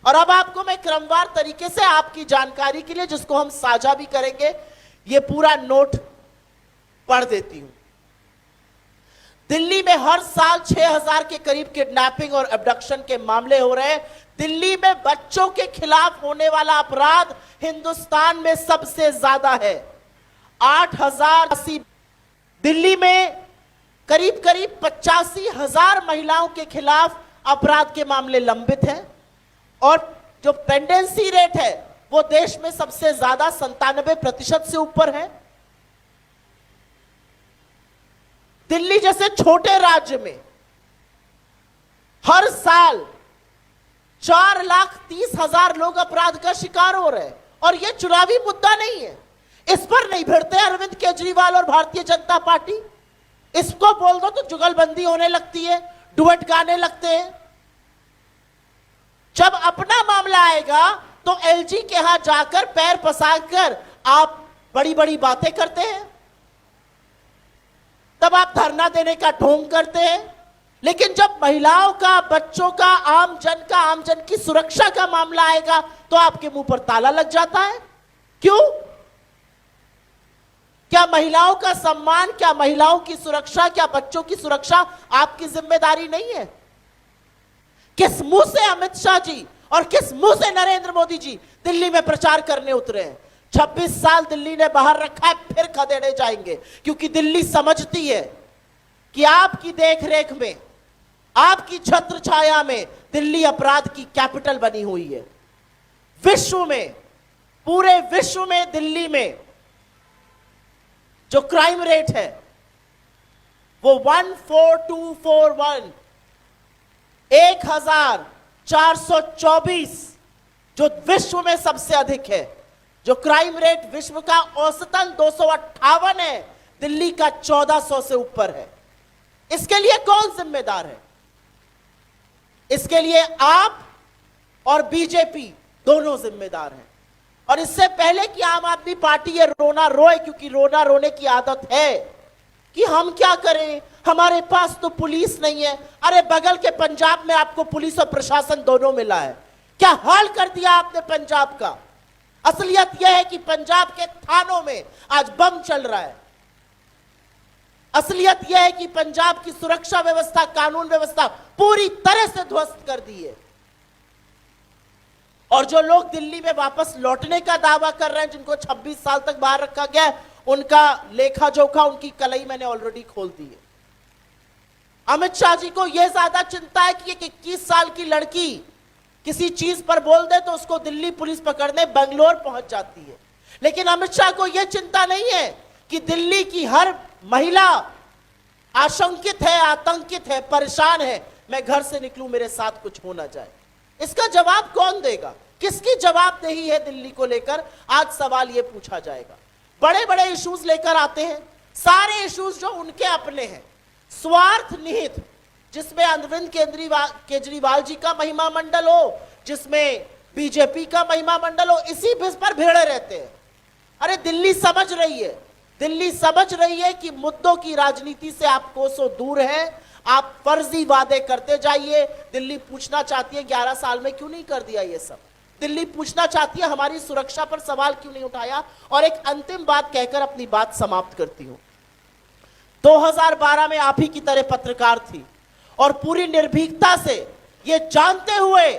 और अब आपको मैं क्रमवार तरीके से आपकी जानकारी के लिए, जिसको हम साझा भी करेंगे, ये पूरा नोट पढ़ देती हूं। दिल्ली में हर साल 6000 के करीब किडनैपिंग और अबडक्शन के मामले हो रहे हैं। दिल्ली में बच्चों के खिलाफ होने वाला अपराध हिंदुस्तान में सबसे ज्यादा है, 8080। दिल्ली में करीब 85,000 महिलाओं के खिलाफ अपराध के मामले लंबित हैं और जो पेंडेंसी रेट है वो देश में सबसे ज्यादा 97% से ऊपर है। दिल्ली जैसे छोटे राज्य में हर साल 4,30,000 लोग अपराध का शिकार हो रहे हैं और यह चुनावी मुद्दा नहीं है। इस पर नहीं भिड़ते अरविंद केजरीवाल और भारतीय जनता पार्टी। इसको बोल दो तो जुगलबंदी होने लगती है, डुएट गाने लगते हैं। जब अपना मामला आएगा तो एलजी के यहां जाकर पैर पसारकर आप बड़ी बड़ी बातें करते हैं, तब आप धरना देने का ढोंग करते हैं। लेकिन जब महिलाओं का, बच्चों का, आम जन की सुरक्षा का मामला आएगा तो आपके मुंह पर ताला लग जाता है। क्यों? क्या महिलाओं का सम्मान, क्या महिलाओं की सुरक्षा, क्या बच्चों की सुरक्षा आपकी जिम्मेदारी नहीं है? किस मुंह से अमित शाह जी और किस मुंह से नरेंद्र मोदी जी दिल्ली में प्रचार करने उतरे हैं? 26 साल दिल्ली ने बाहर रखा है, फिर खदेड़े जाएंगे, क्योंकि दिल्ली समझती है कि आपकी देखरेख में, आपकी छत्र छाया में दिल्ली अपराध की कैपिटल बनी हुई है। विश्व में, पूरे विश्व में दिल्ली में जो क्राइम रेट है वो 14241, 1424, जो विश्व में सबसे अधिक है। जो क्राइम रेट विश्व का औसतन 258 है, दिल्ली का 1400 से ऊपर है। इसके लिए कौन जिम्मेदार है? इसके लिए आप और बीजेपी दोनों जिम्मेदार हैं। और इससे पहले कि आम आदमी पार्टी ये रोना रोए, क्योंकि रोना रोने की आदत है कि हम क्या करें, हमारे पास तो पुलिस नहीं है। अरे बगल के पंजाब में आपको पुलिस और प्रशासन दोनों मिला है। क्या हाल कर दिया आपने पंजाब का। असलियत यह है कि पंजाब के थानों में आज बम चल रहा है। असलियत यह है कि पंजाब की सुरक्षा व्यवस्था, कानून व्यवस्था पूरी तरह से ध्वस्त कर दी है। और जो लोग दिल्ली में वापस लौटने का दावा कर रहे हैं, जिनको 26 साल तक बाहर रखा गया है, उनका लेखा जोखा, उनकी कलई मैंने ऑलरेडी खोल दी है। अमित शाह जी को यह ज्यादा चिंता है कि एक 21 साल की लड़की किसी चीज पर बोल दे तो उसको दिल्ली पुलिस पकड़ने बेंगलोर पहुंच जाती है। लेकिन अमित शाह को यह चिंता नहीं है कि दिल्ली की हर महिला आशंकित है, आतंकित है, परेशान है, मैं घर से निकलूं मेरे साथ कुछ हो ना जाए। इसका जवाब कौन देगा? किसकी जवाबदेही है दिल्ली को लेकर? आज सवाल यह पूछा जाएगा। बड़े बड़े इश्यूज लेकर आते हैं, सारे इश्यूज जो उनके अपने हैं, स्वार्थ निहित, जिसमें अरविंद केजरीवाल जी का महिमा मंडल हो, जिसमें बीजेपी का महिमा मंडल हो, इसी पर भिड़े रहते हैं। अरे दिल्ली समझ रही है, दिल्ली समझ रही है कि मुद्दों की राजनीति से आप कोसों दूर है। आप फर्जी वादे करते जाइए। दिल्ली पूछना चाहती है 11 साल में क्यों नहीं कर दिया ये सब। दिल्ली पूछना चाहती है हमारी सुरक्षा पर सवाल क्यों नहीं उठाया। और एक अंतिम बात कहकर अपनी बात समाप्त करती हूं। 2012 में आप ही की तरह पत्रकार थी और पूरी निर्भीकता से ये जानते हुए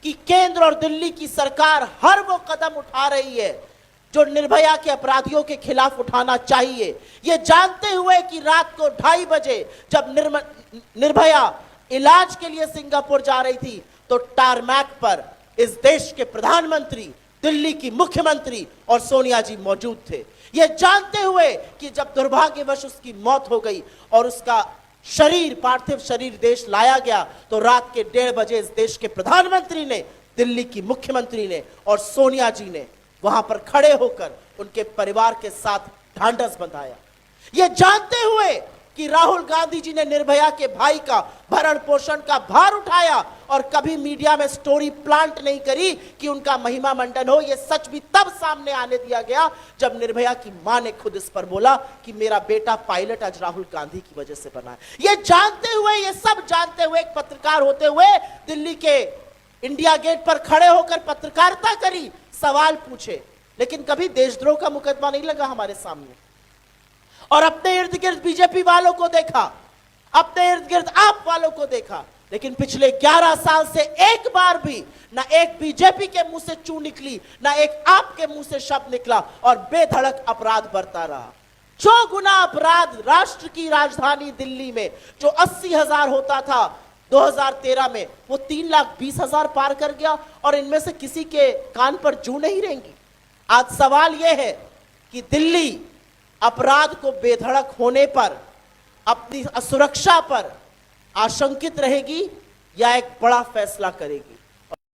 कि केंद्र और दिल्ली की सरकार हर वो कदम उठा रही है जो निर्भया के अपराधियों के खिलाफ उठाना चाहिए, ये जानते हुए कि रात को 2:30 बजे जब निर्भया इलाज के लिए सिंगापुर जा रही थी तो टारमैक पर इस देश के प्रधानमंत्री, दिल्ली की मुख्यमंत्री और सोनिया जी मौजूद थे। ये जानते हुए कि जब दुर्भाग्यवश उसकी मौत हो गई और उसका शरीर, पार्थिव शरीर देश लाया गया, तो रात के 1:30 बजे इस देश के प्रधानमंत्री ने, दिल्ली की मुख्यमंत्री ने और सोनिया जी ने वहां पर खड़े होकर उनके परिवार के साथ ढांढस बंधाया। ये जानते हुए कि राहुल गांधी जी ने निर्भया के भाई का भरण पोषण का भार उठाया और कभी मीडिया में स्टोरी प्लांट नहीं करी कि उनका महिमा मंडन हो। यह सच भी तब सामने आने दिया गया जब निर्भया की मां ने खुद इस पर बोला कि मेरा बेटा पायलट आज राहुल गांधी की वजह से बना है। यह जानते हुए, यह सब जानते हुए, एक पत्रकार होते हुए दिल्ली के इंडिया गेट पर खड़े होकर पत्रकारिता करी, सवाल पूछे, लेकिन कभी देशद्रोह का मुकदमा नहीं लगा हमारे सामने। और अपने इर्द गिर्द बीजेपी वालों को देखा, अपने इर्द गिर्द आप वालों को देखा, लेकिन पिछले 11 साल से एक बार भी ना एक बीजेपी के मुंह से चू निकली, ना एक आपके मुंह से शब्द निकला, और बेधड़क अपराध बढ़ता रहा। 6 गुना अपराध राष्ट्र की राजधानी दिल्ली में जो 80,000 होता था 2013 में, वो 3,20,000 पार कर गया, और इनमें से किसी के कान पर जू नहीं रहेंगी। आज सवाल यह है कि दिल्ली अपराध को बेधड़क होने पर, अपनी सुरक्षा पर आशंकित रहेगी या एक बड़ा फैसला करेगी।